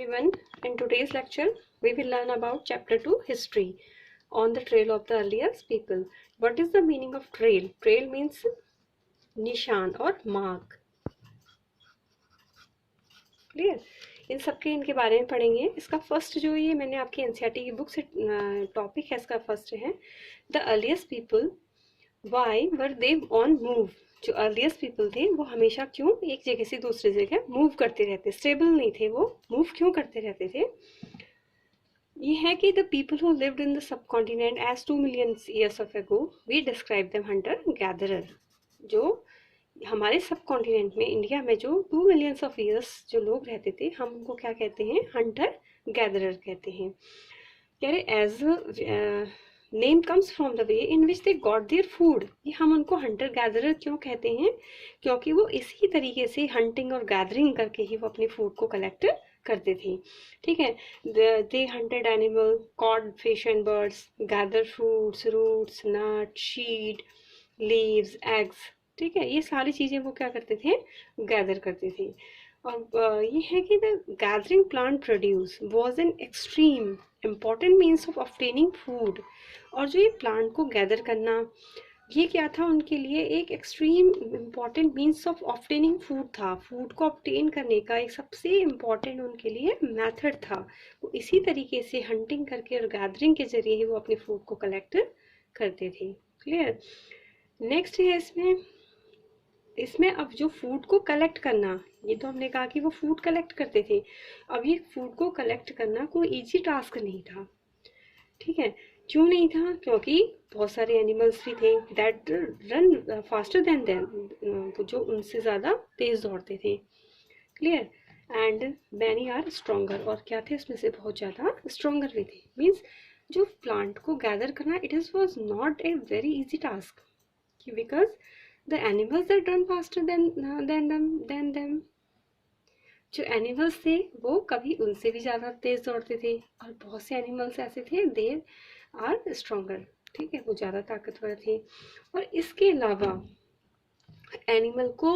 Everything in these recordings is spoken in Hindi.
everyone. In today's lecture, we will learn about Chapter 2 History on the trail of the earliest people. What is the meaning of trail? Trail means निशान और mark. क्लियर? इन सबके इनके बारे में पढ़ेंगे. इसका फर्स्ट जो ये मैंने आपकी एनसीईआरटी की बुक से टॉपिक है, इसका फर्स्ट है the earliest people why were they on move. जो अर्लीस्ट पीपल थे वो हमेशा क्यों एक जगह से दूसरी जगह मूव करते रहते, स्टेबल नहीं थे, वो मूव क्यों करते रहते थे. ये है कि the people who lived in the subcontinent as 2 million years of ago we describe them hunter gatherer. जो हमारे सब कॉन्टिनेंट में, इंडिया में जो 2 मिलियंस ऑफ ईयर्स जो लोग रहते थे, हम उनको क्या कहते हैं? हंटर गैदरर कहते हैं. कह रहे as name comes from the way in which they got their food. ये हम उनको हंटर गैदरर क्यों कहते हैं? क्योंकि वो इसी तरीके से हंटिंग और गैदरिंग करके ही वो अपने फूड को कलेक्ट करते थे. ठीक है. They hunted animal, cod fish and birds, gather fruits, roots, nut, seed, leaves, eggs. ठीक है. ये सारी चीज़ें वो क्या करते थे? गैदर करते थे. और ये है कि the gathering plant produce was an extreme important means of obtaining food. और जो ये प्लांट को गैदर करना, ये क्या था उनके लिए? एक extreme important means of obtaining food था. फूड को ऑब्टेन करने का एक सबसे इम्पॉर्टेंट उनके लिए मेथड था. वो इसी तरीके से हंटिंग करके और गैदरिंग के जरिए ही वो अपने फूड को कलेक्ट करते थे. क्लियर? नेक्स्ट है इसमें अब जो फूड को कलेक्ट करना, ये तो हमने कहा कि वो फूड कलेक्ट करते थे. अब ये फूड को कलेक्ट करना कोई इजी टास्क नहीं था. ठीक है. क्यों नहीं था? क्योंकि बहुत सारे एनिमल्स भी थे that run faster than them, जो उनसे ज़्यादा तेज दौड़ते थे. Clear? And many are stronger. और क्या थे? उसमें से बहुत ज़्यादा स्ट्रोंगर भी थे. मीन्स जो प्लांट को गैदर करना, it is was not a very easy task, because the animals that run faster than them. जो एनिमल्स थे वो कभी उनसे भी ज़्यादा तेज दौड़ते थे, और बहुत से एनिमल्स ऐसे थे दे आर स्ट्रोंगर. ठीक है. वो ज़्यादा ताकतवर थे. और इसके अलावा एनिमल को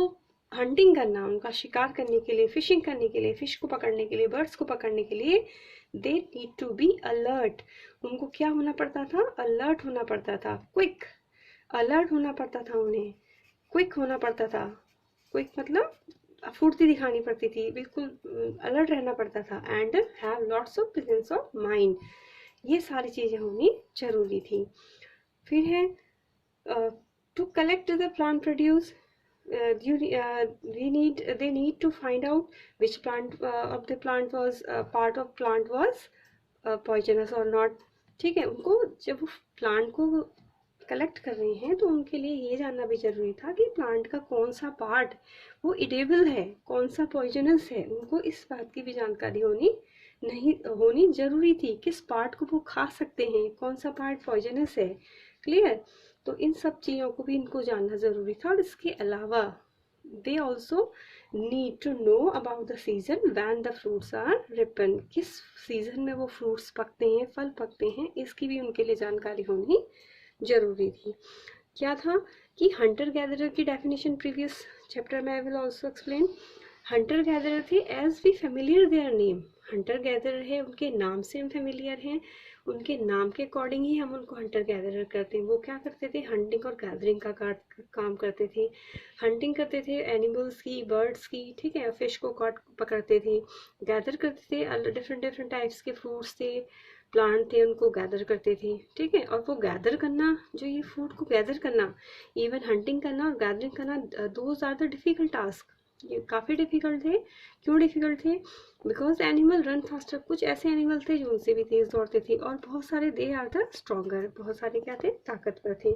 हंटिंग करना, उनका शिकार करने के लिए, फिशिंग करने के लिए, फिश को पकड़ने के लिए, बर्ड्स को पकड़ने के लिए, they need to be alert. उनको क्या होना पड़ता था? अलर्ट होना पड़ता था. क्विक अलर्ट होना पड़ता था उन्हें. क्विक होना पड़ता था. क्विक मतलब फुर्ती दिखानी पड़ती थी, बिल्कुल अलर्ट रहना पड़ता था. And have lots of presence of mind. ये सारी चीज़ें होनी जरूरी थी. फिर है to collect the plant produce, they need to find out which plant of the plant was part of plant was poisonous or not. ठीक है. उनको जब वो प्लांट को कलेक्ट कर रहे हैं तो उनके लिए ये जानना भी ज़रूरी था कि प्लांट का कौन सा पार्ट वो इडेबल है, कौन सा पॉइजनस है. उनको इस बात की भी जानकारी होनी ज़रूरी थी. किस पार्ट को वो खा सकते हैं, कौन सा पार्ट पॉइजनस है. क्लियर? तो इन सब चीज़ों को भी इनको जानना ज़रूरी था. और इसके अलावा they also need to know about the season when the fruits are ripen. किस सीजन में वो फ्रूट्स पकते हैं, फल पकते हैं, इसकी भी उनके लिए जानकारी होनी जरूरी थी. क्या था कि हंटर गैदरर की डेफिनेशन प्रीवियस चैप्टर में I will also explain. Hunter gatherer थे as we familiar their name. Hunter gatherer है, उनके नाम से हम फेमिलियर हैं, उनके नाम के अकॉर्डिंग ही हम उनको हंटर गैदरर करते हैं. वो क्या करते थे? हंटिंग और गैदरिंग का काम करते थे. हंटिंग करते थे एनिमल्स की, बर्ड्स की. ठीक है. फिश को पकड़ते थे. गैदर करते थे डिफरेंट टाइप्स के फ्रूट्स थे, प्लांट थे, उनको गैदर करते थे. ठीक है. और वो गैदर करना, जो ये फूड को गैदर करना, इवन हंटिंग करना और गैदरिंग करना, those are the difficult task. ये काफ़ी डिफिकल्ट थे. क्यों डिफिकल्ट थे? Because animal run faster. कुछ ऐसे एनिमल थे जो उनसे भी तेज दौड़ते थे, और बहुत सारे दे आर द स्ट्रॉन्गर. बहुत सारे क्या थे? ताकतवर थे.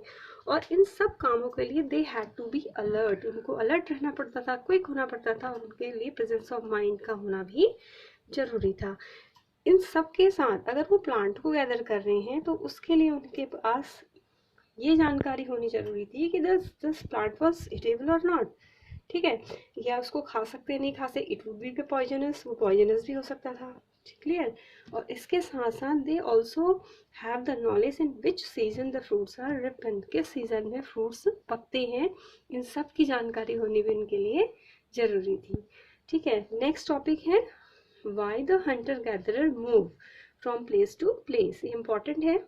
और इन सब कामों के लिए they had to be alert. उनको अलर्ट रहना पड़ता था, क्विक होना पड़ता था, और उनके लिए प्रेजेंस ऑफ माइंड का होना भी जरूरी था. इन सब के साथ अगर वो प्लांट को गैदर कर रहे हैं तो उसके लिए उनके पास ये जानकारी होनी जरूरी थी कि दिस प्लांट वाज इटेबल और नॉट. ठीक है. या उसको खा सकते नहीं खा सकते, इट वुड बी पॉइजनस, वो पॉइजनस भी हो सकता था. क्लियर? और इसके साथ साथ they also have the knowledge in which season the fruits are ripen. किस सीजन में फ्रूट्स पकते हैं, इन सब की जानकारी होनी भी उनके लिए जरूरी थी. ठीक है. नेक्स्ट टॉपिक है why the hunter gatherer move from place to place. ये इम्पॉर्टेंट है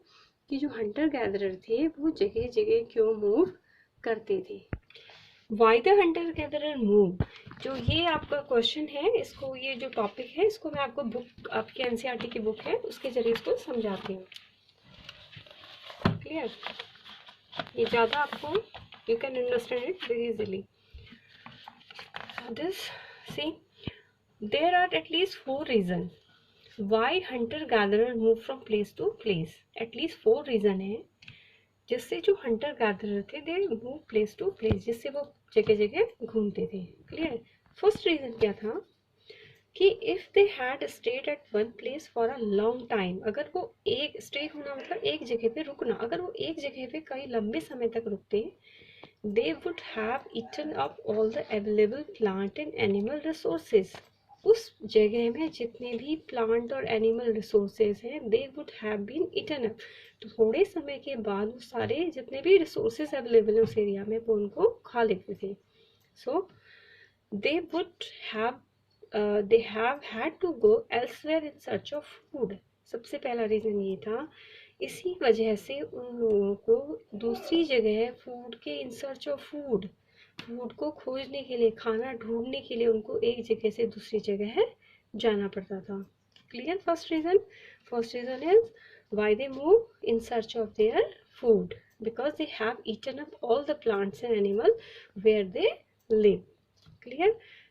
कि जो हंटर गैदरर थे वो जगह जगह क्यों मूव करते थे। Y the hunter gatherer move, जो ये आपका क्वेश्चन है, इसको ये जो टॉपिक है इसको मैं आपको बुक, आपके एनसीईआरटी की बुक है उसके जरिए इसको समझाती हूँ। क्लियर? ये ज़्यादा आपको you can understand it very easily. This see there are at least 4 reason why hunter gatherer move from place to place. At least 4 reason है जिससे जो हंटर गैदरर थे they move place to place, जिससे वो जगह जगह घूमते थे। क्लियर? फर्स्ट रीजन क्या था कि if they had stayed at one place for a long time, अगर वो एक स्टे होना मतलब एक जगह पे रुकना, अगर वो एक जगह पे कई लंबे समय तक रुकते, they would have eaten up all the available plant and animal resources. उस जगह में जितने भी प्लांट और एनिमल रिसोर्सेज हैं they would have been eaten up. तो थोड़े समय के बाद वो सारे जितने भी रिसोर्सेज अवेलेबल हैं उस एरिया में वो उनको खा लेते थे। So they would have they have had to go elsewhere in search of food। सबसे पहला रीज़न ये था, इसी वजह से उन लोगों को दूसरी जगह फूड के इन सर्च ऑफ फूड, फूड को खोजने के लिए, खाना ढूंढने के लिए उनको एक जगह से दूसरी जगह जाना पड़ता था। Clear? First reason is why they move in search of their food, because they have eaten up all the plants and animals where they live। Clear?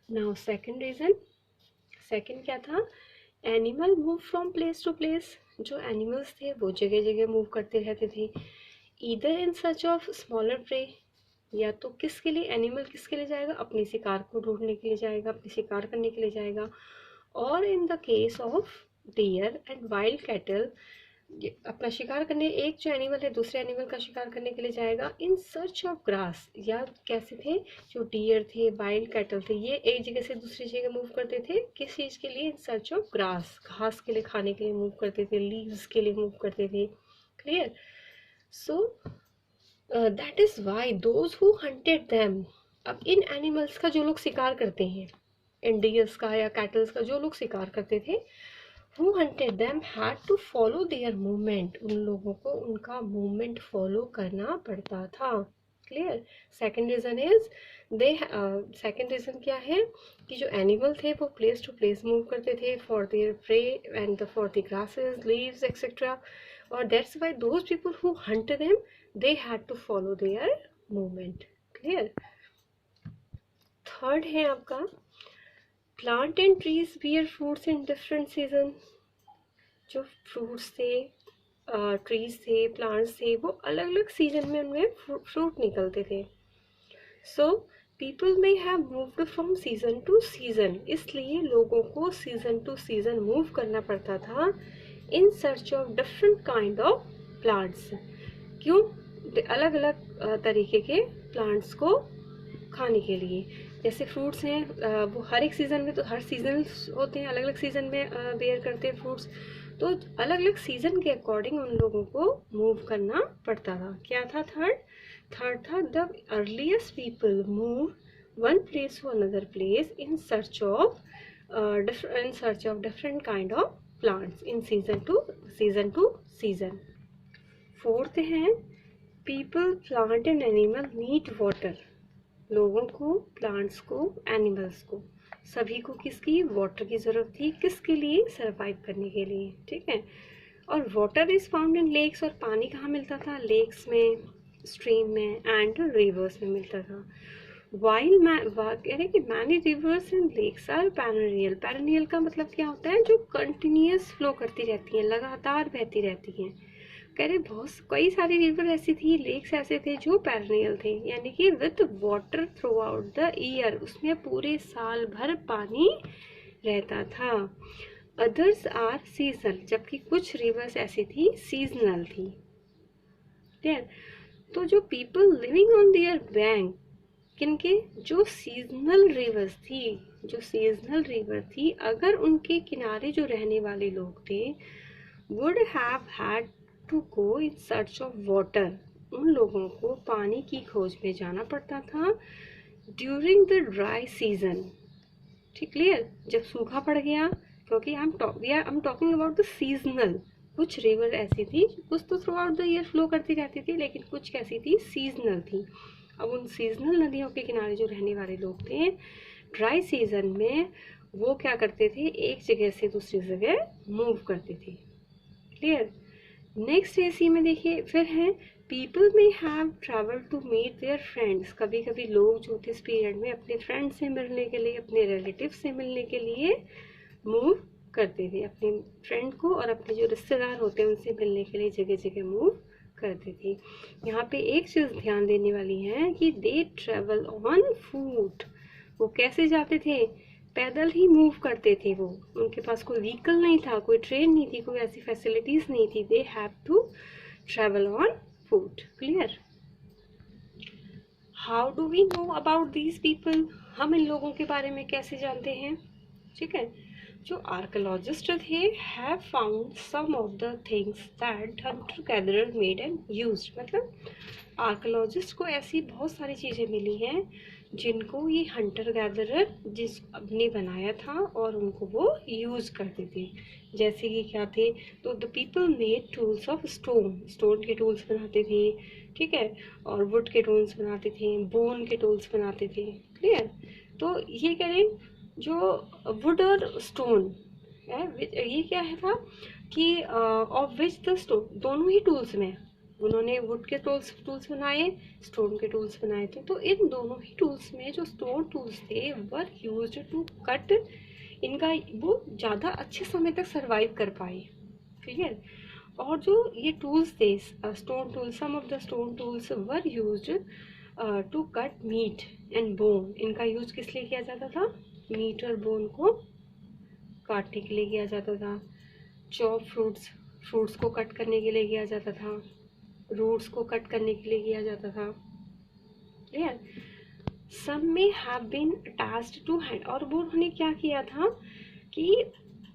Now second reason, second क्या था? Animal move from place to place. जो एनिमल्स थे वो जगह जगह मूव करते रहते थे, either in search of smaller prey, या तो किसके लिए, एनिमल किसके लिए जाएगा? अपने शिकार को ढूंढने के लिए जाएगा, अपने शिकार करने के लिए जाएगा। और in the case of dear and wild cattle, अपना शिकार करने, एक जो एनिमल है दूसरे एनिमल का शिकार करने के लिए जाएगा इन सर्च ऑफ ग्रास। या कैसे थे? जो डियर थे, वाइल्ड कैटल थे, ये एक जगह से दूसरी जगह मूव करते थे किस चीज़ के लिए? इन सर्च ऑफ ग्रास, घास के लिए, खाने के लिए मूव करते थे, लीव्स के लिए मूव करते थे। Clear? So that is why those who hunted them. अब इन एनिमल्स का जो लोग शिकार करते हैं, इन डियर्स का या कैटल्स का जो लोग शिकार करते थे, who hunted them had to follow their movement। उन लोगों को उनका मूवमेंट फॉलो करना पड़ता था। Clear? Second reason is second reason क्या है कि जो एनिमल थे वो प्लेस टू प्लेस मूव करते थे for their prey and for the grasses, leaves etcetera, और that's why those people who hunt them they had to follow their movement. Clear? Third है आपका plant and trees bear fruits in different season. जो फ्रूट्स थे, ट्रीज थे, प्लांट्स थे, वो अलग अलग सीजन में उनमें फ्रूट निकलते थे। So people may have moved from season to season, इसलिए लोगों को सीजन टू सीजन मूव करना पड़ता था इन search of different kind of plants. क्यों? अलग अलग तरीके के प्लांट्स को खाने के लिए। जैसे फ्रूट्स हैं वो हर एक सीज़न में, तो हर सीजन होते हैं, अलग अलग सीज़न में बेयर करते हैं फ्रूट्स, तो अलग अलग सीज़न के अकॉर्डिंग उन लोगों को मूव करना पड़ता था। क्या था? थर्ड था the earliest people move one place to another place in search of different kind of plants in season to season. Fourth है people, plant and animal need water. लोगों को, प्लांट्स को, एनिमल्स को, सभी को किसकी? वाटर की ज़रूरत थी। किसके लिए? सरवाइव करने के लिए। ठीक है? और water is found in lakes, और पानी कहाँ मिलता था? लेक्स में, स्ट्रीम में एंड रिवर्स में मिलता था। वाइल कह रहे कि many rivers and lakes are perennial. Perennial का मतलब क्या होता है? जो कंटिन्यूस फ्लो करती रहती हैं, लगातार बहती रहती हैं। कह रहे बहुत कई सारी रिवर ऐसी थी, लेक्स ऐसे थे जो पेरेनियल थे, यानी कि with water through out the year, उसमें पूरे साल भर पानी रहता था। अदर्स आर सीजनल, जबकि कुछ रिवर्स ऐसी थी सीजनल थी। ठीक? तो जो people living on their bank, किनके? जो सीजनल रिवर थी, अगर उनके किनारे जो रहने वाले लोग थे would have had to go in search of water, उन लोगों को पानी की खोज में जाना पड़ता था ड्यूरिंग द ड्राई सीजन। ठीक? क्लियर? जब सूखा पड़ गया, क्योंकि I am talking about the seasonal. कुछ रिवर ऐसी थी, कुछ तो through out the year flow करती रहती थी, लेकिन कुछ कैसी थी, सीजनल थी। अब उन सीजनल नदियों के किनारे जो रहने वाले लोग थे, ड्राई सीजन में वो क्या करते थे, एक जगह से दूसरी जगह मूव करते थे। क्लियर। नेक्स्ट इसी में देखिए फिर है, people may have travel to meet their friends. कभी कभी लोग जो थे इस पीरियड में अपने फ्रेंड से मिलने के लिए, अपने रिलेटिव से मिलने के लिए मूव करते थे। अपने फ्रेंड को और अपने जो रिश्तेदार होते हैं उनसे मिलने के लिए जगह जगह मूव करते थे। यहाँ पे एक चीज़ ध्यान देने वाली है कि दे ट्रेवल ऑन फूट। वो कैसे जाते थे, पैदल ही मूव करते थे वो। उनके पास कोई व्हीकल नहीं था, कोई ट्रेन नहीं थी, कोई ऐसी फैसिलिटीज नहीं थी। They have to travel on foot. Clear. How do we know about these people. हम इन लोगों के बारे में कैसे जानते हैं, ठीक है। जो आर्कोलॉजिस्ट थे have found some of the things that hunter gatherer made and used. मतलब आर्कोलॉजिस्ट को ऐसी बहुत सारी चीज़ें मिली हैं जिनको ये हंटर गैदरर जिस ने बनाया था और उनको वो यूज़ करते थे। जैसे कि क्या थे, तो the people made tools of stone. Stone के टूल्स बनाते थे, ठीक है, और वुड के टूल्स बनाते थे, बोन के टूल्स बनाते थे। क्लियर। तो ये करें जो वुड और स्टोन है, ये क्या है था कि ऑफ विच द स्टोन, दोनों ही टूल्स में उन्होंने वुड के टूल्स बनाए, स्टोन के टूल्स बनाए थे। तो इन दोनों ही टूल्स में जो स्टोन टूल्स थे वर यूज्ड टू कट, इनका वो ज़्यादा अच्छे समय तक सरवाइव कर पाए। क्लियर। और जो ये टूल्स थे stone tool, some of the stone tools were used to cut meat and bone. इनका यूज किस लिए किया जाता था, मीट और बोन को काटने के लिए किया जाता था। चॉप फ्रूट्स को कट करने के लिए किया जाता था। रूट्स को कट करने के लिए किया जाता था। Clear. Some may have been attached to hand. और वो उन्होंने क्या किया था कि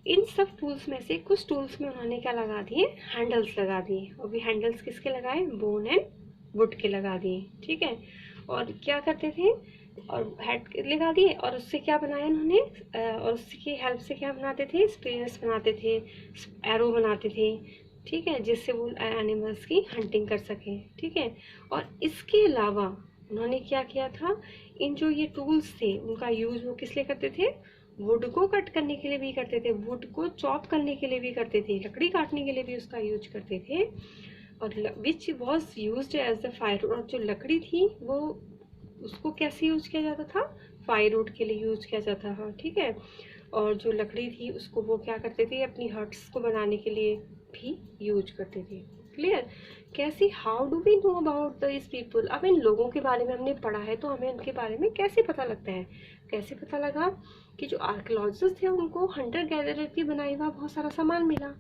इन सब टूल्स में से कुछ टूल्स में उन्होंने क्या लगा दिए, हैंडल्स लगा दिए। और भी हैंडल्स किसके लगाए, बोन एंड वुड के लगा दिए। ठीक है। और क्या करते थे, और हेड लगा दिए, और उससे क्या बनाया उन्होंने, और उसकी हेल्प से क्या बनाते थे, स्पेयर्स बनाते थे, एरो बनाते थे। ठीक है, जिससे वो एनिमल्स की हंटिंग कर सकें। ठीक है। और इसके अलावा उन्होंने क्या किया था, इन जो ये टूल्स थे उनका यूज वो किस लिए करते थे, वुड को कट करने के लिए भी करते थे, वुड को चॉप करने के लिए भी करते थे, लकड़ी काटने के लिए भी उसका यूज करते थे। और which was use as the fire. और जो लकड़ी थी वो उसको कैसे यूज किया जाता था, फायरवुड के लिए यूज किया जाता था। ठीक है। और जो लकड़ी थी उसको वो क्या करते थे, अपनी हट्स को बनाने के लिए भी यूज करते थे। क्लियर। कैसे, how do we know about this people. अब इन लोगों के बारे में हमने पढ़ा है तो हमें इनके बारे में कैसे पता लगता है, कैसे पता लगा कि जो आर्कियोलॉजिस्ट थे उनको हंटर गैदरर की बनाई हुआ बहुत सारा सामान मिला।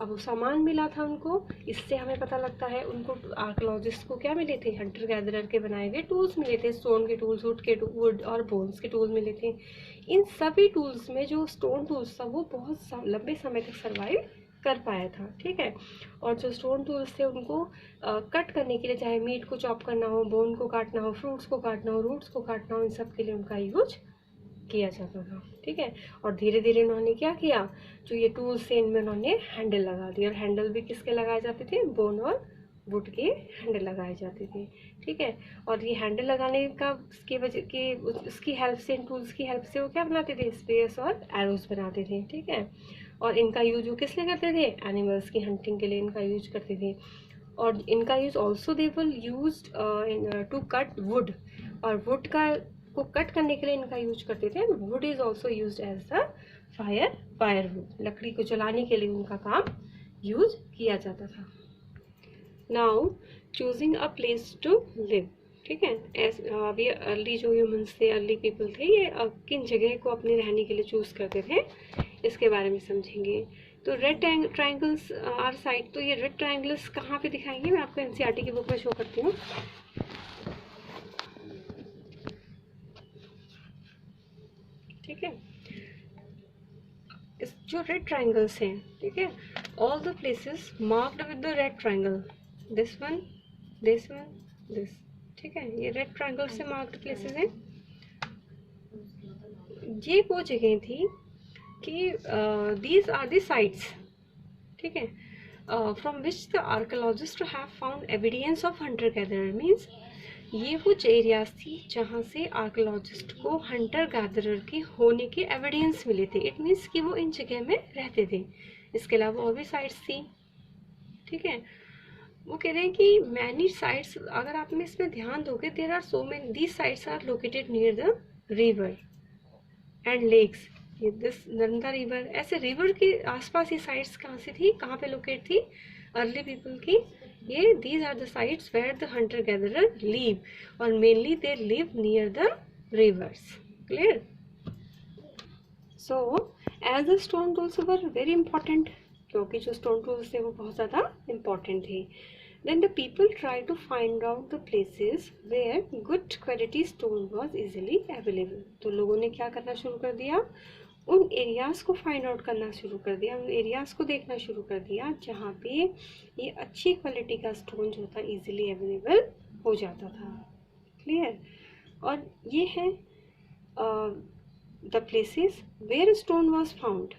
अब वो सामान मिला था उनको, इससे हमें पता लगता है उनको आर्कियोलॉजिस्ट को क्या मिले थे, हंटर गैदरर के बनाए हुए टूल्स मिले थे, स्टोन के टूल्स, वुड और बोन्स के टूल्स मिले थे। इन सभी टूल्स में जो स्टोन टूल्स था वो बहुत लंबे समय तक सर्वाइव कर पाया था। ठीक है। और जो स्टोन टूल्स थे उनको कट करने के लिए, चाहे मीट को चॉप करना हो, बोन को काटना हो, फ्रूट्स को काटना हो, रूट्स को काटना हो, इन सब के लिए उनका यूज किया जाता था। ठीक है। और धीरे धीरे उन्होंने क्या किया, जो ये टूल्स थे इनमें उन्होंने हैंडल लगा दिए। और हैंडल भी किसके लगाए जाते थे, बोन और वुड के हैंडल लगाए जाते थे। ठीक है। और ये हैंडल लगाने का उसकी वजह की उसकी हेल्प से, इन टूल्स की हेल्प से वो क्या बनाते थे, स्पेयर्स और एरोज बनाते थे। ठीक है। और इनका यूज वो किस लिए करते थे, एनिमल्स की हंटिंग के लिए इनका यूज करते थे। और इनका use also they were used to cut wood. और वुड का को कट करने के लिए इनका यूज करते थे। Wood is also use as the firewood. लकड़ी को जलाने के लिए उनका काम यूज किया जाता था। Now choosing a place to live. ठीक है। अभी अर्ली जो ह्यूमंस थे, अर्ली पीपल थे, ये किन जगह को अपने रहने के लिए चूज करते थे इसके बारे में समझेंगे। तो रेड ट्राइंगल्स आर साइड। तो ये रेड ट्राइंगल्स कहाँ पे दिखाएंगे, मैं आपको एनसीईआरटी की बुक में शो करती हूँ। ठीक है। इस जो रेड ट्राइंगल्स हैं, ठीक है, all the places marked with the red triangle, this one, this one, this. ठीक है, ये रेड ट्राइंगल से मार्क्ड प्लेसेस हैं। ये वो जगह थी कि दीज आर द साइट्स, ठीक है, from which the archaeologist have found evidence of Hunter gatherer. Means ये कुछ एरियाज थी जहाँ से आर्कोलॉजिस्ट को हंटर गैदरर के होने के एविडेंस मिले थे। इट मीन्स कि वो इन जगह में रहते थे। इसके अलावा और भी साइट्स थी, ठीक है। वो कह रहे हैं कि मैनी साइट्स, अगर आपने इसमें ध्यान दोगे, there are so many, these sites are located near the river and lakes. ये दिस नर्मदा रिवर, ऐसे रिवर के आसपास ये साइट्स कहाँ से थी, कहाँ पे लोकेट थी अर्ली पीपल की। ये these are the sites where the hunter gatherer live, और mainly they live near the rivers. Clear? So as the stone tools were very important, क्योंकि जो स्टोन टूल्स थे वो बहुत ज़्यादा इंपॉर्टेंट थे। Then the people try to find out the places where good quality stone was easily available. तो लोगों ने क्या करना शुरू कर दिया, उन एरियाज़ को फाइंड आउट करना शुरू कर दिया, उन एरियाज़ को देखना शुरू कर दिया जहाँ पे ये अच्छी क्वालिटी का स्टोन जो था इजीली अवेलेबल हो जाता था। क्लियर? और ये है the places where stone was found,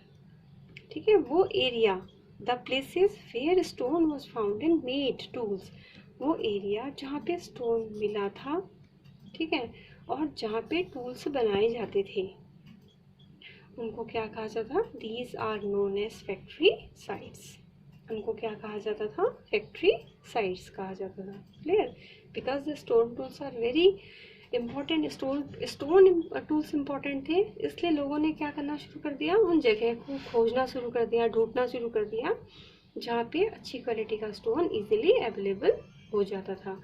ठीक है, वो area, the places where stone was found and made tools, वो एरिया जहाँ पे स्टोन मिला था, ठीक है, और जहाँ पे टूल्स बनाए जाते थे, उनको क्या कहा जाता? These are known as factory sites. उनको क्या कहा जाता था? फैक्ट्री साइट्स कहा जाता था। Clear? Because the stone tools are very important, stone tools important थे, इसलिए लोगों ने क्या करना शुरू कर दिया, उन जगह को खोजना शुरू कर दिया, ढूंढना शुरू कर दिया जहाँ पे अच्छी क्वालिटी का स्टोन इजीली अवेलेबल हो जाता था।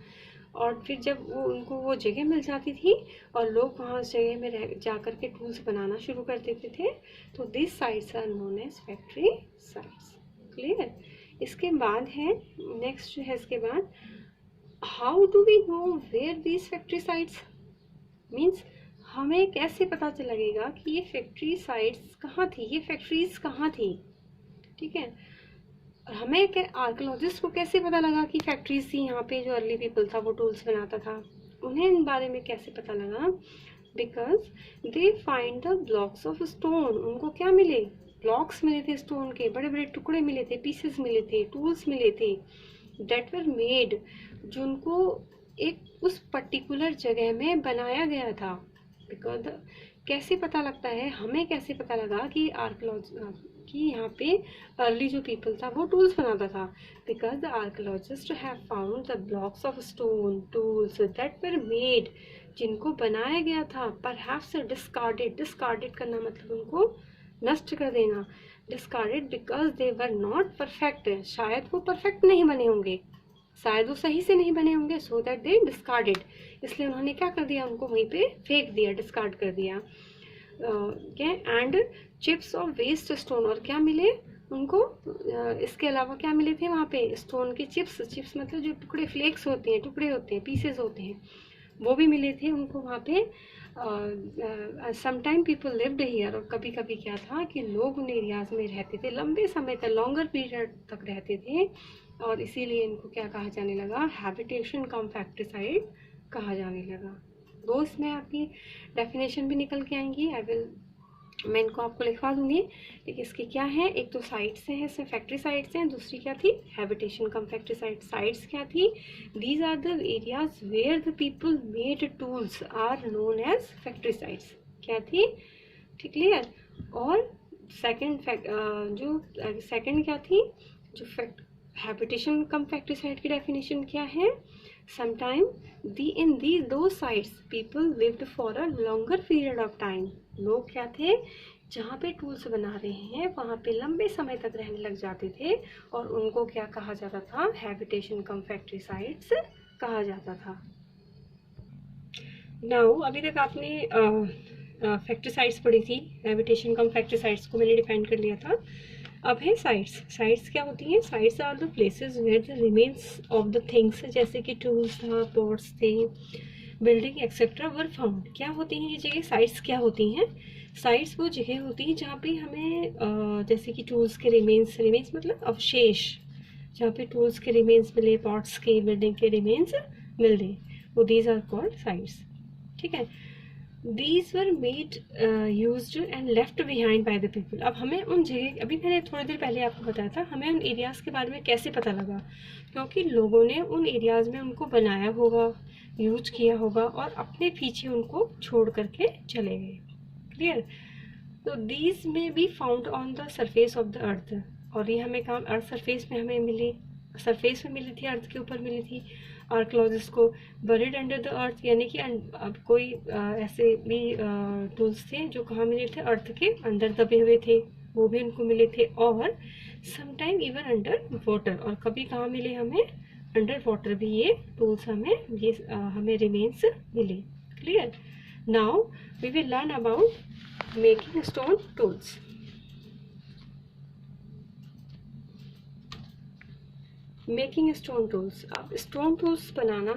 और फिर जब उनको वो जगह मिल जाती थी और लोग वहाँ उस जगह में रह जा कर के टूल्स बनाना शुरू कर देते थे, तो this sites are known as factory sites. Clear? इसके बाद है नेक्स्ट जो है, इसके बाद how do we know where these factory sites, means हमें कैसे पता चल लगेगा कि ये फैक्ट्री साइट्स कहाँ थी, ये फैक्ट्रीज कहाँ थी, ठीक है। हमें क्या, आर्कोलॉजिस्ट को कैसे पता लगा कि फैक्ट्रीज थी यहाँ पे, जो अर्ली पीपल था वो टूल्स बनाता था, उन्हें इन बारे में कैसे पता लगा? Because they find the blocks of stone. उनको क्या मिले? ब्लॉक्स मिले थे स्टोन के, बड़े बड़े टुकड़े मिले थे, पीसेस मिले थे, टूल्स मिले थे, डेट वर मेड, जिनको एक उस पर्टिकुलर जगह में बनाया गया था। बिकॉज कैसे पता लगता है, हमें कैसे पता लगा कि कि यहाँ पे अर्ली जो पीपल था वो टूल्स बनाता था? Because the archaeologist have found the blocks of stone tools that were made, जिनको बनाया गया था, परहैप्स डिस्कार्डेड, डिस्कार्डेड करना मतलब उनको नष्ट कर देना, discarded because they were not perfect, शायद वो परफेक्ट नहीं बने होंगे, शायद वो सही से नहीं बने होंगे, सो दैट दे डिस्कार्डेड, इसलिए उन्होंने क्या कर दिया, उनको वहीं पे फेंक दिया, डिस्कार्ड कर दिया। क्या? And chips of waste stone, और क्या मिले उनको, इसके अलावा क्या मिले थे वहाँ पे? स्टोन के चिप्स, चिप्स मतलब जो टुकड़े, फ्लेक्स होते हैं, टुकड़े होते हैं, पीसेस होते हैं, वो भी मिले थे उनको वहाँ पे। समटाइम पीपल लिव्ड हियर, और कभी कभी क्या था कि लोग उन एरियाज में रहते थे, लंबे समय तक, लॉन्गर पीरियड तक रहते थे, और इसीलिए इनको क्या कहा जाने लगा? हैबिटेशन कम फैक्ट्री साइट कहा जाने लगा। दो इसमें आपकी डेफिनेशन भी निकल के आएंगी, मैं इनको आपको लिखवा दूंगी। लेकिन इसके क्या है, एक तो साइट्स हैं, इसमें फैक्ट्री साइट्स हैं, दूसरी क्या थी? Habitation cum factory site. Sites क्या थी? These are the areas where the people made tools are known as factory sites. क्या थी? ठीक, क्लियर? और सेकंड जो सेकंड क्या थी, जो हैबिटेशन कम फैक्ट्री साइट की डेफिनेशन क्या है? समटाइम इन दो sites people lived for a longer period of time. लोग क्या थे, जहाँ पे टूल्स बना रहे हैं वहाँ पे लंबे समय तक रहने लग जाते थे, और उनको क्या कहा जाता था? हैबिटेशन कम फैक्ट्री साइट्स कहा जाता था। नाउ अभी तक आपने फैक्ट्री साइट्स पढ़ी थी, हैबिटेशन कम फैक्ट्री साइट्स को मैंने डिफाइन कर लिया था। अब है साइट्स। साइट्स क्या होती हैं? Sites are the places where the remains of the things, जैसे कि टूल्स था, पॉट्स थे, बिल्डिंग एक्सेट्रा वर फाउंड। क्या होती हैं ये जगह? साइट्स क्या होती हैं? साइट्स वो जगह होती हैं जहाँ पे हमें जैसे कि टूल्स के रिमेन्स मतलब अवशेष, जहाँ पे टूल्स के रिमेन्स मिले, पॉट्स के, बिल्डिंग के रिमेन्स मिल रहे, वो दीज आर कॉल्ड साइट्स। ठीक है। These were made, used and left behind by the people. अब हमें उन जगह, अभी मैंने थोड़ी देर पहले आपको बताया था, हमें उन एरियाज़ के बारे में कैसे पता लगा, क्योंकि लोगों ने उन एरियाज़ में उनको बनाया होगा, यूज किया होगा और अपने पीछे उनको छोड़ करके चले गए। क्लियर? तो दीज में be found on the surface of the earth, और ये हमें कहाँ अर्थ सरफेस में हमें मिली, सरफेस में मिली थी, अर्थ के ऊपर मिली थी। आर्कोलॉजिस्ट को बरीड अंडर द अर्थ, यानी कि अब कोई ऐसे भी टूल्स थे जो कहाँ मिले थे, अर्थ के अंदर दबे हुए थे, वो भी उनको मिले थे। और समटाइम इवन अंडर वाटर, और कभी कहाँ मिले हमें, अंडर वाटर भी ये टूल्स हमें रिमेन्स मिले। Clear? Now we will learn about making stone tools. Making stone tools. अब स्टोन टूल्स बनाना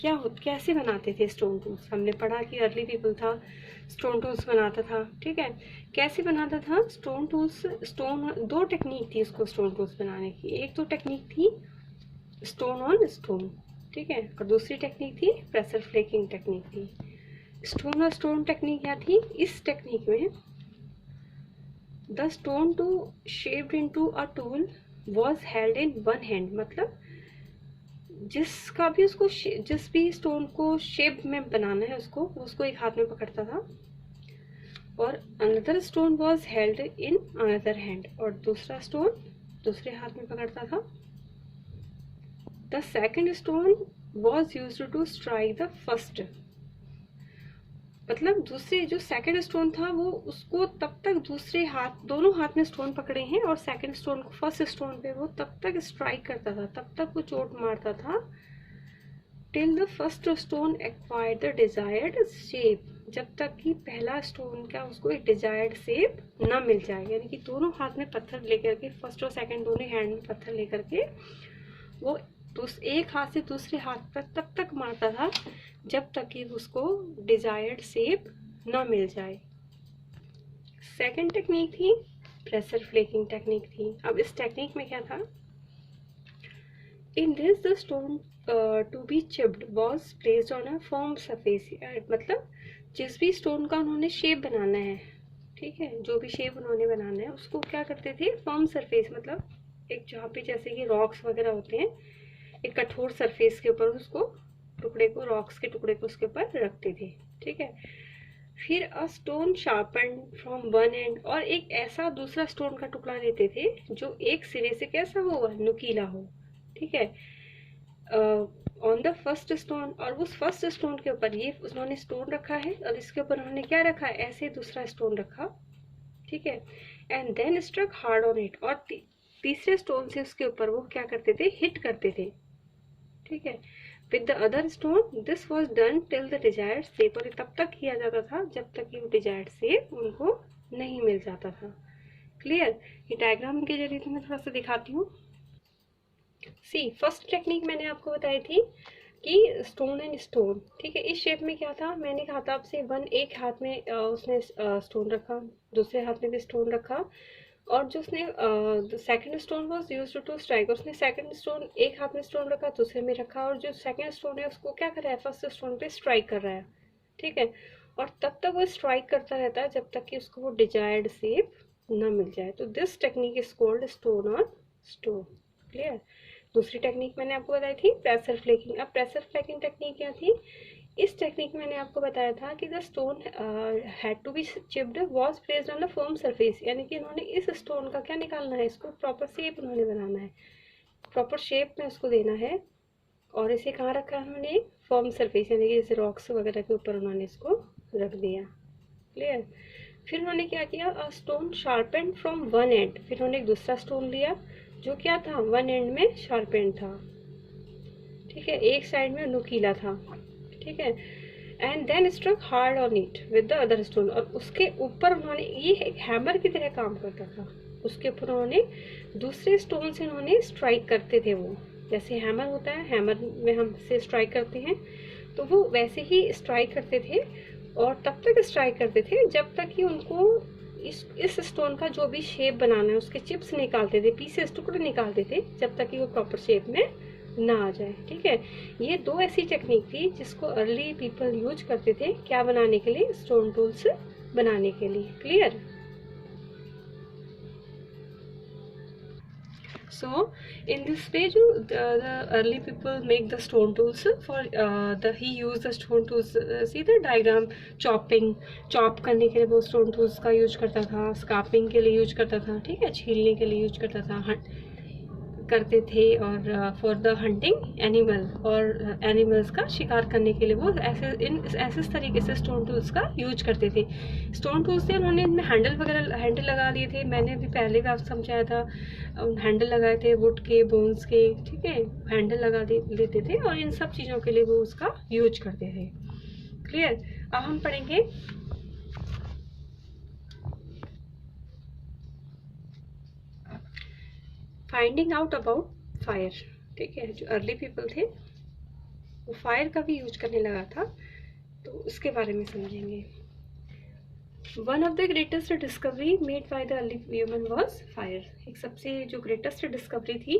कैसे बनाते थे स्टोन टूल्स? हमने पढ़ा कि अर्ली पीपल था स्टोन टूल्स बनाता था। ठीक है, कैसे बनाता था स्टोन टूल्स? दो टेक्निक थी उसको स्टोन टूल्स बनाने की। एक तो टेक्निक थी स्टोन ऑन स्टोन, ठीक है, और दूसरी टेक्निक थी प्रेशर फ्लेकिंग टेक्निक थी। स्टोन और स्टोन टेक्निक क्या थी? इस टेक्निक में the stone to shaped into a tool was held in one hand, मतलब जिस भी स्टोन को शेप में बनाना है उसको एक हाथ में पकड़ता था, और another stone was held in another hand, और दूसरा स्टोन दूसरे हाथ में पकड़ता था। The second stone was used to strike the first, मतलब जो सेकंड स्टोन था वो उसको तब तक दोनों हाथ में स्टोन पकड़े हैं, और सेकंड स्टोन को फर्स्ट स्टोन पे वो तब तक स्ट्राइक करता था, तब तक वो चोट मारता था, till the first stone acquired the desired shape, जब तक कि पहला स्टोन का उसको एक डिजायर्ड शेप ना मिल जाए। यानी कि दोनों हाथ में पत्थर लेकर के, फर्स्ट और सेकंड दोनों हैंड में पत्थर लेकर के वो एक हाथ से दूसरे हाथ तक तब तक मारता था जब तक कि उसको डिजायर्ड शेप ना मिल जाए। सेकंड टेक्निक थी प्रेशर फ्लेकिंग टेक्निक थी। अब इस टेक्निक में क्या था? In this the stone to be chipped was placed on a firm surface, मतलब जिस भी स्टोन का उन्होंने शेप बनाना है, ठीक है, जो भी शेप उन्होंने बनाना है उसको क्या करते थे? फर्म सरफेस, मतलब एक जहाँ पे जैसे कि रॉक्स वगैरह होते हैं, एक कठोर सरफेस के ऊपर उसको रॉक्स के टुकड़े को उसके ऊपर रखते थे। ठीक है, फिर a stone sharpen from one and, और एक ऐसा दूसरा स्टोन का टुकड़ा लेते थे जो एक सिरे से कैसा हो, नुकीला हो। ठीक है, ऑन द फर्स्ट स्टोन, और उस फर्स्ट स्टोन के ऊपर ये उन्होंने स्टोन रखा है, और इसके ऊपर उन्होंने क्या रखा है? ऐसे दूसरा स्टोन रखा। ठीक है, and then struck hard on it, और तीसरे स्टोन से उसके ऊपर वो क्या करते थे? हिट करते थे। ठीक है, with the other stone this was done till the desired shape, और तब तक किया जाता था जब तक कि वो डिजायर्ड शेप उनको नहीं मिल जाता था। क्लियर? ये डायग्राम के जरिए तो मैं थोड़ा सा दिखाती हूँ। सी, फर्स्ट टेक्निक मैंने आपको बताई थी कि स्टोन एंड स्टोन। ठीक है, इस शेप में क्या था? मैंने कहा था आपसे एक हाथ में उसने स्टोन रखा, दूसरे हाथ में भी स्टोन रखा, और जो उसने second stone was used to strike, उसने सेकंड स्टोन एक हाथ में स्टोन रखा, दूसरे में रखा, और जो सेकंड स्टोन है उसको क्या कर रहा है? फर्स्ट स्टोन पे स्ट्राइक कर रहा है। ठीक है, और तब तक वो स्ट्राइक करता रहता है जब तक कि उसको वो डिजायर्ड शेप ना मिल जाए। तो this technique is called stone on stone. Clear? दूसरी टेक्निक मैंने आपको बताई थी प्रेशर फ्लेकिंग। अब प्रेशर फ्लेकिंग टेक्निक क्या थी? इस टेक्निक मैंने आपको बताया था कि the stone had to be chipped was placed on the firm surface, यानी कि इन्होंने इस स्टोन का क्या निकालना है? इसको प्रॉपर शेप उन्होंने बनाना है, प्रॉपर शेप में उसको देना है, और इसे कहाँ रखा है उन्होंने? फर्म सरफेस, यानी कि जैसे रॉक्स वगैरह के ऊपर उन्होंने इसको रख दिया। क्लियर? फिर उन्होंने क्या किया? Stone sharpened from one and, फिर उन्होंने एक दूसरा स्टोन लिया जो क्या था? वन एंड में शार्पेंड था। ठीक है, एक साइड में नुकीला था। ठीक है, and then struck hard on it with the other stone, और उसके ऊपर उन्होंने, ये एक हैमर की तरह काम करता था, उसके ऊपर उन्होंने दूसरे स्टोन से उन्होंने स्ट्राइक करते थे। वो जैसे हैमर होता है, हैमर में हम से स्ट्राइक करते हैं, तो वो वैसे ही स्ट्राइक करते थे, और तब तक स्ट्राइक करते थे जब तक कि उनको इस स्टोन का जो भी शेप बनाना है उसके चिप्स निकालते थे, पीसेस टुकड़े निकालते थे, जब तक कि वो प्रॉपर शेप में ना आ जाए। ठीक है, ये दो ऐसी टेक्निक थी जिसको अर्ली पीपल यूज करते थे, क्या बनाने के लिए, स्टोन टूल्स बनाने के लिए। Clear. So in this way the early people make the stone tools for he use the stone tools, see the diagram, chop करने के लिए वो stone tools का यूज करता था, स्कार्पिंग के लिए यूज करता था, ठीक है, छीलने के लिए यूज करता था, करते थे, और फॉर द हंटिंग एनिमल, और एनिमल्स का शिकार करने के लिए वो ऐसे तरीके से स्टोन टूल्स का यूज करते थे। स्टोन टूल्स से उन्होंने इनमें हैंडल लगा दिए थे, मैंने भी पहले भी आपको समझाया था, हैंडल लगाए थे वुड के, बोन्स के, ठीक है, हैंडल लगा देते थे, और इन सब चीज़ों के लिए वो उसका यूज करते थे। क्लियर। अब हम पढ़ेंगे फाइंडिंग आउट अबाउट फायर। ठीक है, जो अर्ली पीपल थे वो फायर का भी यूज करने लगा था, तो उसके बारे में समझेंगे। One of the greatest discovery made by the early human was fire. एक सबसे जो ग्रेटेस्ट डिस्कवरी थी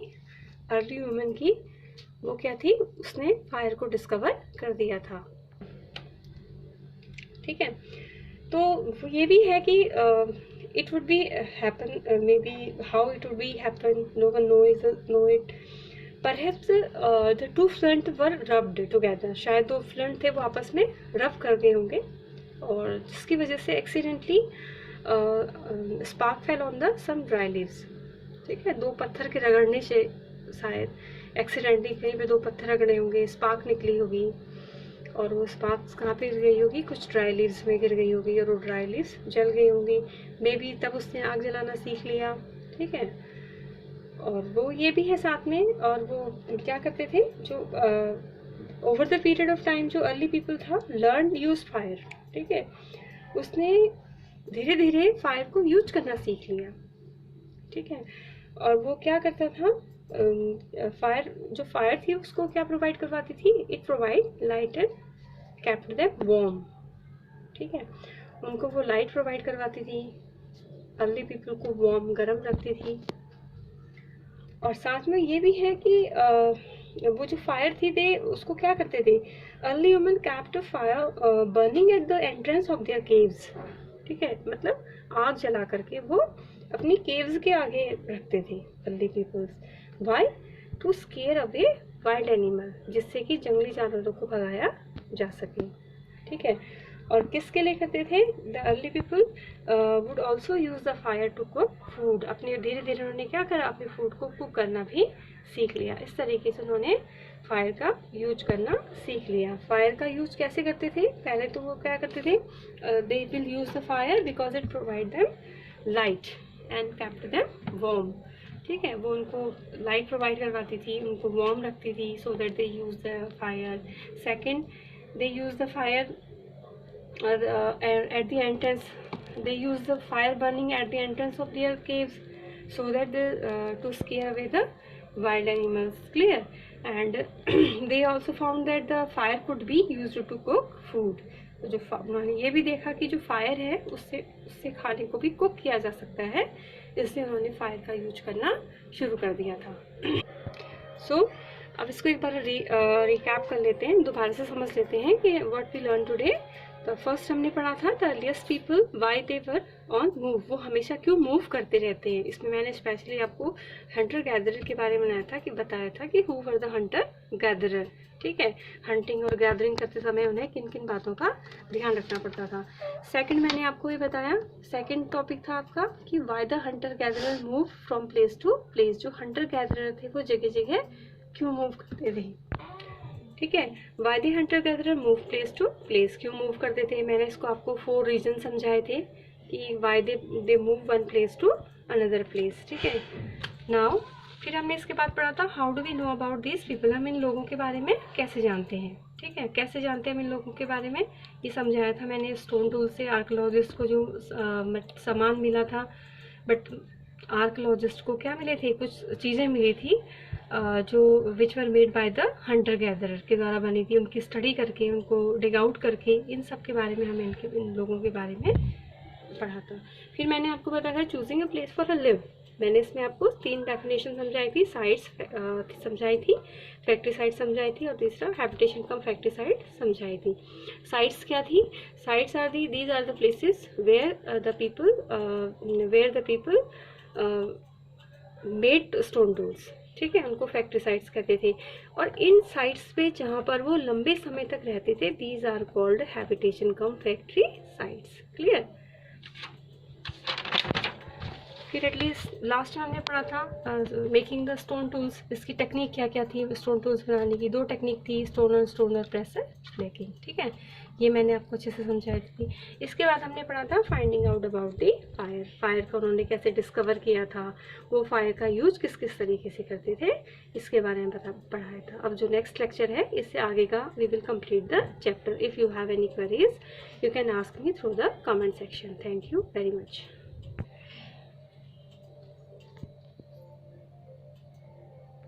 अर्ली ह्यूमन की, वो क्या थी, उसने फायर को डिस्कवर कर दिया था। ठीक है, तो ये भी है कि it would be happen, maybe how it would be happen, no one know it. Perhaps the two flint were rubbed together, शायद दो फ्लंट थे वो आपस में रब कर गए होंगे, और जिसकी वजह से accidentally spark fell on the some dry leaves. ठीक है, दो पत्थर के रगड़ने से शायद एक्सीडेंटली कहीं पे दो पत्थर रगड़े होंगे, स्पार्क निकली होगी, और वो स्पार्क्स कहाँ पे गिर गई होगी, कुछ ड्राई लीव्स में गिर गई होगी, और वो ड्राई लीव्स जल गई होंगी। मे बी तब उसने आग जलाना सीख लिया। ठीक है, और वो ये भी है साथ में, और वो क्या करते थे, जो over the period of time जो अर्ली पीपल था लर्न यूज फायर। ठीक है, उसने धीरे धीरे फायर को यूज करना सीख लिया। ठीक है, और वो क्या करता था, जो फायर थी उसको क्या प्रोवाइड करवाती थी, it provide light and kept them warm. ठीक है, उनको वो लाइट प्रोवाइड करवाती थी, अर्ली पीपल को वार्म गर्म रखती थी, और साथ में ये भी है कि वो जो फायर थी दे उसको क्या करते थे, early human kept fire burning at the entrance of their caves. ठीक है, मतलब आग जला करके वो अपनी केव्स के आगे रखते थे early peoples. Why, to scare away wild animal, जिससे कि जंगली जानवरों को भगाया जा सके। ठीक है, और किसके लिए करते थे, the early people would also use the fire to cook food. अपने धीरे धीरे उन्होंने क्या करा, अपने फूड को कुक करना भी सीख लिया। इस तरीके से उन्होंने फायर का यूज करना सीख लिया। फायर का यूज कैसे करते थे, पहले तो वो क्या करते थे, they will use the fire because it provide them light and kept them warm. ठीक है, वो उनको लाइट प्रोवाइड करवाती थी, उनको वार्म रखती थी, so that they use the fire. Second, they use the fire at the entrance, they use the fire burning at the entrance of their caves, so that to scare away the wild animals. Clear. And they also found that the fire could be used to cook food. जो उन्होंने ये भी देखा कि जो फायर है उससे खाने को भी कुक किया जा सकता है, इसलिए उन्होंने फायर का यूज करना शुरू कर दिया था। सो अब इसको एक बार रिकैप कर लेते हैं, दोबारा से समझ लेते हैं कि व्हाट वी लर्न टुडे। तो फर्स्ट हमने पढ़ा था the earliest people why they were on move, वो हमेशा क्यों मूव करते रहते हैं। इसमें मैंने स्पेशली आपको हंटर गैदरर के बारे में बताया था कि who were the hunter gatherer. ठीक है, हंटिंग और गैदरिंग करते समय उन्हें किन किन बातों का ध्यान रखना पड़ता था। सेकंड मैंने आपको ये बताया, सेकंड टॉपिक था आपका कि why the hunter gatherer move from place to place. जो हंटर गैदरर थे वो जगह जगह क्यों मूव करते थे। ठीक है, why the hunter gatherer move place to place, क्यों मूव करते थे। मैंने इसको आपको 4 रीजन समझाए थे कि why they move one place to another place. ठीक है, नाउ फिर हमने इसके बाद पढ़ा था how do we know about this people, हम इन लोगों के बारे में कैसे जानते हैं। ठीक है, कैसे जानते हैं हम इन लोगों के बारे में, ये समझाया था मैंने स्टोन टूल से। आर्कियोलॉजिस्ट को जो सामान मिला था, बट आर्कियोलॉजिस्ट को क्या मिले थे, कुछ चीज़ें मिली थी जो which were made by the hunter gatherer के द्वारा बनी थी। उनकी स्टडी करके, उनको डिग आउट करके, इन सब के बारे में हमें इन लोगों के बारे में पढ़ा था। फिर मैंने आपको बताया था choosing a place for a live, मैंने इसमें आपको 3 डेफिनेशन समझाई थी, साइट्स समझाई थी, फैक्ट्री साइट समझाई थी, और तीसरा हैबिटेशन कम फैक्ट्री साइट समझाई थी। साइट्स क्या थी? Sites are these are the places where the people made stone tools, ठीक है, उनको फैक्ट्री साइट्स कहते थे। और इन साइट्स पे जहाँ पर वो लंबे समय तक रहते थे, these are called habitation cum factory sites. Clear? फिर एटलीस्ट लास्ट में हमने पढ़ा था मेकिंग द स्टोन टूल्स, इसकी टेक्निक क्या क्या थी स्टोन टूल्स बनाने की। 2 टेक्निक थी, स्टोनर स्टोनर प्रेसर मेकिंग, ठीक है, ये मैंने आपको अच्छे से समझाई थी। इसके बाद हमने पढ़ा था finding out about the fire, fire को उन्होंने कैसे डिस्कवर किया था, वो फायर का यूज किस किस तरीके से करते थे, इसके बारे में पढ़ाया था। अब जो नेक्स्ट लेक्चर है, इससे आगे का we will complete the chapter. If you have any queries you can ask me through the comment section. Thank you very much.